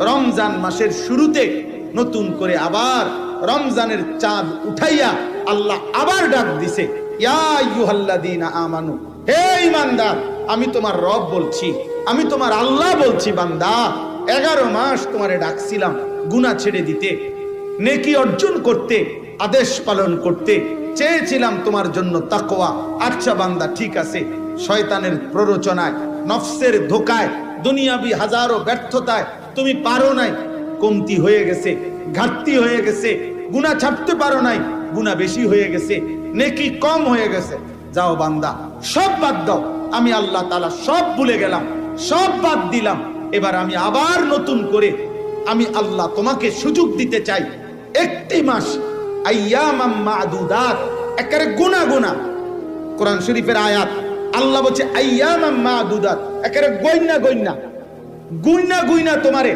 রমজান মাসের শুরুতে নতুন করে আবার রমজানের চাঁদ উঠাইয়া আল্লাহ আবার ডাক দিছে, ইয়া আইয়ুহাল্লাযীনা আমানু, হে ঈমানদার, আমি তোমার রব বলছি, আমি তোমার আল্লাহ বলছি, বান্দা 11 মাস তোমারে ডাকছিলাম গুনাহ ছেড়ে দিতে, নেকি অর্জন করতে, আদেশ পালন করতে, চেয়েছিলাম তোমার জন্য তাকওয়া। আচ্ছা বান্দা, ঠিক আছে, শয়তানের প্ররোচনায়, নফসের ধোকায়, দুনিয়াবি হাজারো ব্যর্থতায় তুমি পারো নাই, কমতি হয়ে গেছে, ঘাটতি হয়ে গেছে, গুনাহ ছাড়তে পারো নাই, গুনাহ বেশি হয়ে গেছে, নেকি কম হয়ে গেছে। যাও বান্দা, সব বাদ দাও, আমি আল্লাহ তাআলা সব ভুলে গেলাম, সব বাদ দিলাম। এবার আমি আবার নতুন করে আমি আল্লাহ তোমাকে সুযোগ দিতে চাই। একটি মাস, আইয়ামাম মাদুদাত, একেবারে গুনা গুনা। কোরআন শরীফের আয়াত, আল্লাহ বলছে আইয়ামাম মাদুদাত, একেবারে গইনা গইনা, গুইনা গুইনা তোমারে